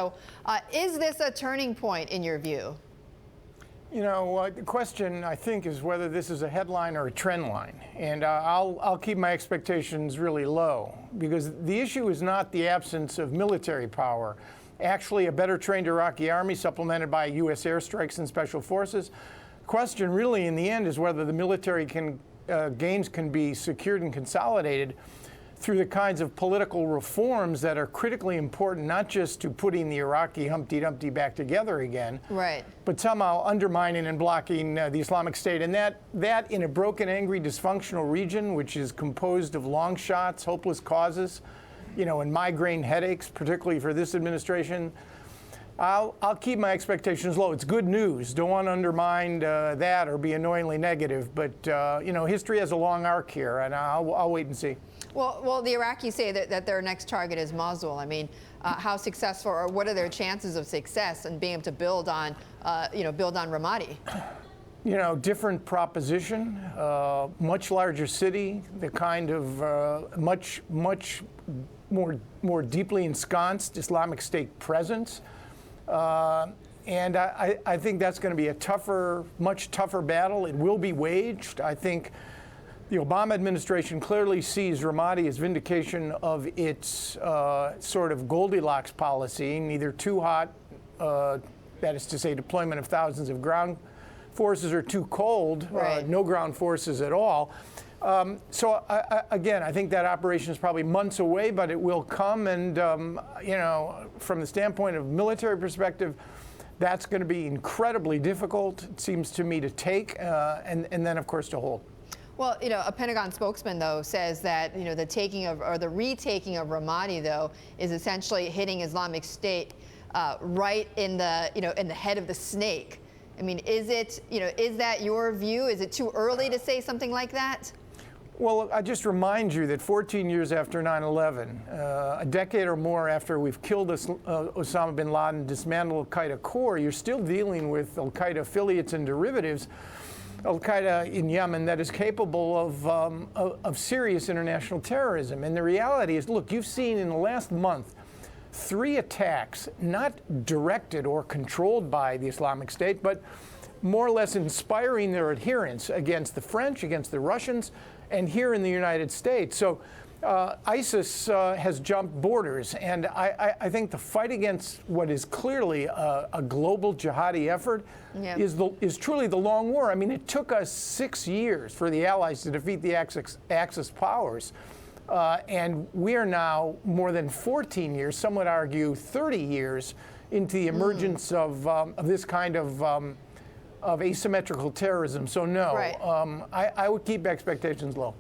So, is this a turning point in your view? You know, the question, I think, is whether this is a headline or a trend line. And I'll keep my expectations really low, because the issue is not the absence of military power. Actually, a better trained Iraqi army supplemented by U.S. airstrikes and special forces. The question really, in the end, is whether the military gains can be secured and consolidated through the kinds of political reforms that are critically important, not just to putting the Iraqi Humpty Dumpty back together again, right, but somehow undermining and blocking the Islamic State. And that in a broken, angry, dysfunctional region, which is composed of long shots, hopeless causes, you know, and migraine headaches, particularly for this administration, I'll keep my expectations low. It's good news. Don't want to undermine that or be annoyingly negative. But, you know, history has a long arc here, and I'll wait and see. Well, the Iraqis say that their next target is Mosul. I mean, how successful, or what are their chances of success in being able to build on Ramadi? You know, different proposition, much larger city, the kind of much more deeply ensconced Islamic State presence. And I think that's going to be a much tougher battle. It will be waged. I think the Obama administration clearly sees Ramadi as vindication of its sort of Goldilocks policy, neither too hot, that is to say deployment of thousands of ground forces, or too cold, right, no ground forces at all. So again, I think that operation is probably months away, but it will come. And you know, from the standpoint of military perspective, that's going to be incredibly difficult, it seems to me, to take, and then of course to hold. Well, you know, a Pentagon spokesman, though, says that, you know, the taking of, or the retaking of Ramadi, though, is essentially hitting Islamic State right in the, you know, in the head of the snake. I mean, is it, you know, is that your view? Is it too early to say something like that? Well, I just remind you that 14 years after 9/11, a decade or more after we've killed Osama bin Laden, dismantled al-Qaeda core, you're still dealing with al-Qaeda affiliates and derivatives, al-Qaeda in Yemen, that is capable of serious international terrorism. And the reality is, look, you've seen in the last month 3 attacks, not directed or controlled by the Islamic State, but more or less inspiring their adherents against the French, against the Russians, and here in the United States. So ISIS has jumped borders, and I think the fight against what is clearly a global jihadi effort, yeah, is truly the long war. I mean, it took us 6 years for the Allies to defeat the Axis powers, and we are now more than 14 years, some would argue 30 years, into the emergence of this kind of asymmetrical terrorism. So no, right, I would keep expectations low.